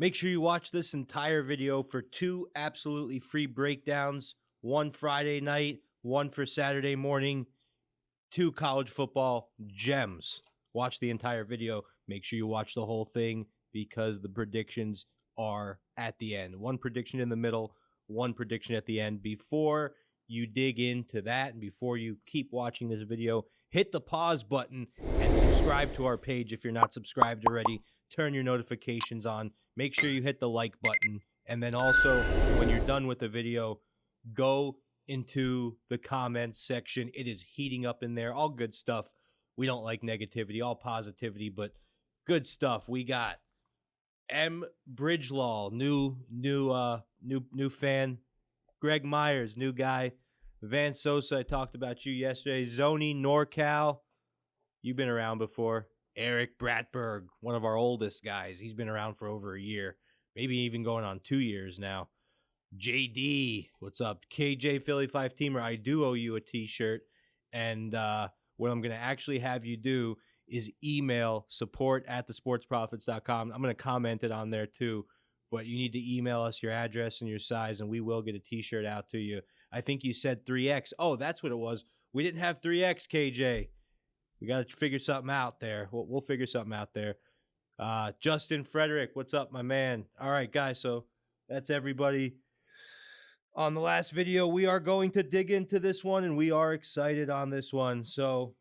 Make sure you watch this entire video for 2 absolutely free breakdowns, one Friday night, one for Saturday morning, 2 college football gems. Watch the entire video. Make sure you watch the whole thing because the predictions are at the end. One prediction in the middle, one prediction at the end. Before you dig into that and before you keep watching this video, hit the pause button and subscribe to our page if you're not subscribed already. Turn your notifications on. Make sure you hit the like button. And then also, when you're done with the video, go into the comments section. It is heating up in there. All good stuff. We don't like negativity, all positivity, but good stuff. We got M. Bridgelaw, new fan. Greg Myers, new guy. Van Sosa, I talked about you yesterday. Zoni NorCal, you've been around before. Eric Bratberg, one of our oldest guys. He's been around for over a year, maybe even going on 2 years now. JD, what's up? KJ Philly 5-teamer, I do owe you a t-shirt. And what I'm going to actually have you do is email support@thesportsprofits.com. I'm going to comment it on there too. But you need to email us your address and your size, and we will get a t-shirt out to you. I think you said 3X. Oh, that's what it was. We didn't have 3X, KJ. We got to figure something out there. We'll figure something out there. Justin Frederick, what's up, my man? All right, guys, so that's everybody. On the last video, we are going to dig into this one, and we are excited on this one. So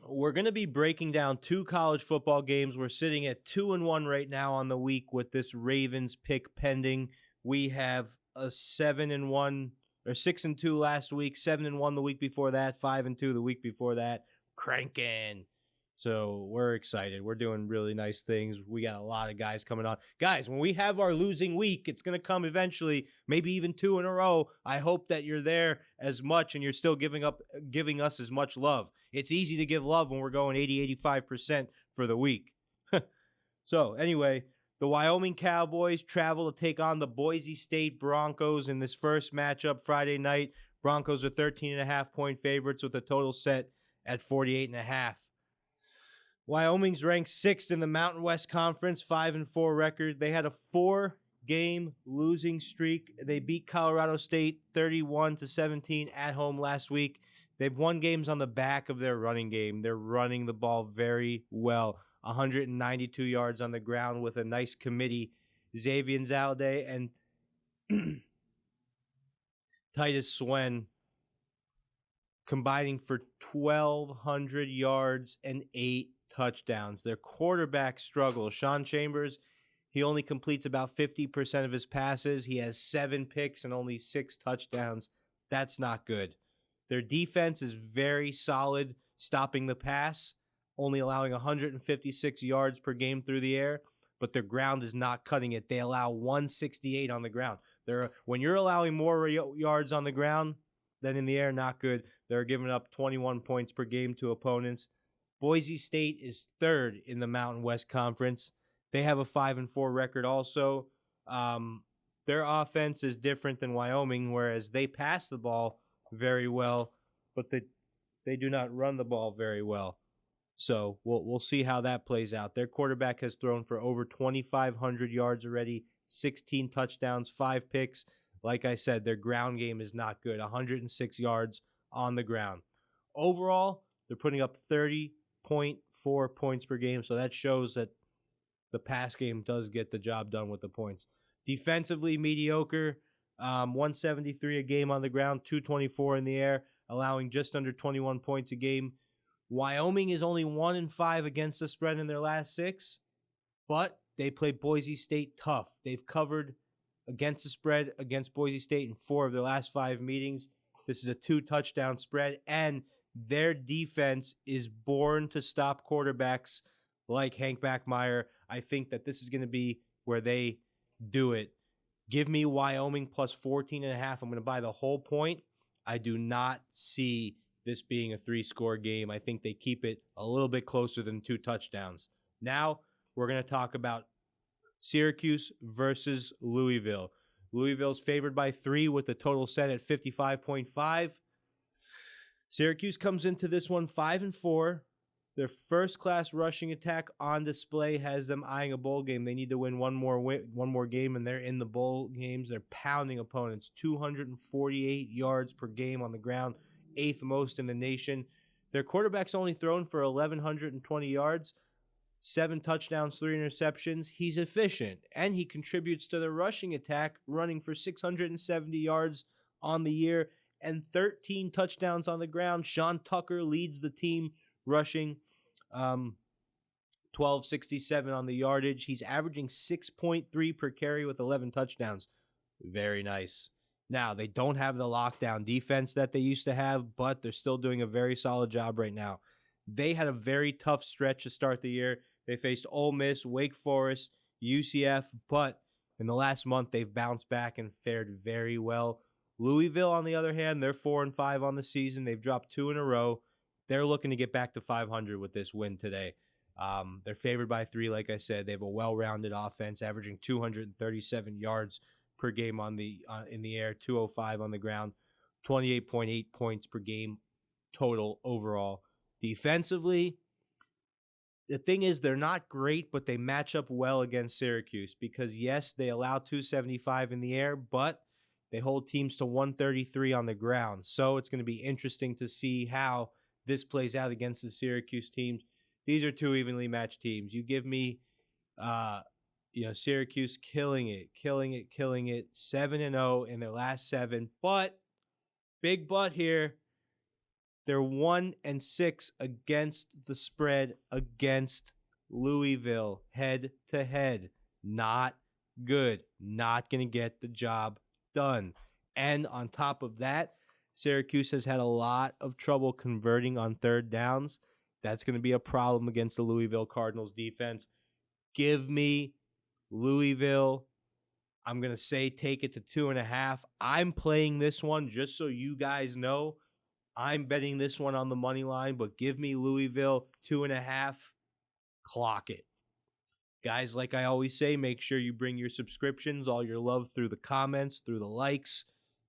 we're going to be breaking down 2 college football games. We're sitting at 2-1 right now on the week with this Ravens pick pending. We have a 7-1 or 6-2 last week, 7-1 the week before that, 5-2 the week before that. Cranking. So we're excited. We're doing really nice things. We got a lot of guys coming on. Guys, when we have our losing week, it's going to come eventually, maybe even 2 in a row. I hope that you're there as much and you're still giving us as much love. It's easy to give love when we're going 80-85% for the week. So anyway, the Wyoming Cowboys travel to take on the Boise State Broncos in this first matchup Friday night. Broncos are 13.5-point favorites with a total set at 48.5. Wyoming's ranked 6th in the Mountain West Conference, 5-4 record. They had a 4-game losing streak. They beat Colorado State 31-17 at home last week. They've won games on the back of their running game. They're running the ball very well. 192 yards on the ground with a nice committee. Xavier Zalday and Titus Swen combining for 1,200 yards and 8 touchdowns. Their quarterback struggles. Sean Chambers, he only completes about 50% of his passes. He has 7 picks and only 6 touchdowns. That's not good. Their defense is very solid, stopping the pass, only allowing 156 yards per game through the air, but their ground is not cutting it. They allow 168 on the ground. When you're allowing more yards on the ground than in the air, not good. They're giving up 21 points per game to opponents. Boise State is 3rd in the Mountain West Conference. They have a 5-4 record also. Their offense is different than Wyoming, whereas they pass the ball very well, but they do not run the ball very well. So we'll see how that plays out. Their quarterback has thrown for over 2,500 yards already, 16 touchdowns, 5 picks. Like I said, their ground game is not good, 106 yards on the ground. Overall, they're putting up 30.4 points per game, so that shows that the pass game does get the job done with the points. Defensively, mediocre, 173 a game on the ground, 224 in the air, allowing just under 21 points a game. Wyoming is only 1-5 against the spread in their last 6, but they play Boise State tough. They've covered against the spread against Boise State in 4 of their last 5 meetings. This is a 2-touchdown spread, and their defense is born to stop quarterbacks like Hank Backmeyer. I think that this is going to be where they do it. Give me Wyoming plus 14.5. I'm going to buy the whole point. I do not see this being a 3-score game. I think they keep it a little bit closer than 2 touchdowns. Now we're going to talk about Syracuse versus Louisville. Louisville's favored by 3 with the total set at 55.5. Syracuse comes into this one 5-4. Their first-class rushing attack on display has them eyeing a bowl game. They need to win one more game, and they're in the bowl games. They're pounding opponents. 248 yards per game on the ground, 8th most in the nation. Their quarterback's only thrown for 1,120 yards, 7 touchdowns, 3 interceptions. He's efficient, and he contributes to the rushing attack, running for 670 yards on the year and 13 touchdowns on the ground. Sean Tucker leads the team rushing, 1267 on the yardage. He's averaging 6.3 per carry with 11 touchdowns. Very nice. Now, they don't have the lockdown defense that they used to have, but they're still doing a very solid job right now. They had a very tough stretch to start the year. They faced Ole Miss, Wake Forest, UCF, but in the last month, they've bounced back and fared very well. Louisville, on the other hand, they're 4-5 on the season. They've dropped 2 in a row. They're looking to get back to 500 with this win today. They're favored by 3, like I said. They have a well-rounded offense, averaging 237 yards per game in the air, 205 on the ground, 28.8 points per game total overall. Defensively, the thing is they're not great, but they match up well against Syracuse because, yes, they allow 275 in the air, but they hold teams to 133 on the ground. So it's going to be interesting to see how this plays out against the Syracuse teams. These are 2 evenly matched teams. You give me, Syracuse killing it, 7-0 in their last 7. But, big but here, they're 1-6 against the spread against Louisville, head to head. Not good. Not going to get the job done. And on top of that, Syracuse has had a lot of trouble converting on 3rd downs. That's going to be a problem against the Louisville Cardinals defense. Give me Louisville. I'm going to say take it to 2.5. I'm playing this one just so you guys know. I'm betting this one on the money line, but give me Louisville 2.5. Clock it. Guys, like I always say, make sure you bring your subscriptions, all your love through the comments, through the likes,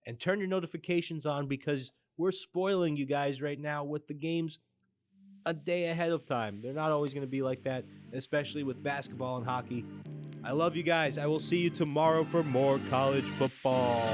and turn your notifications on because we're spoiling you guys right now with the games a day ahead of time. They're not always going to be like that, especially with basketball and hockey. I love you guys. I will see you tomorrow for more college football.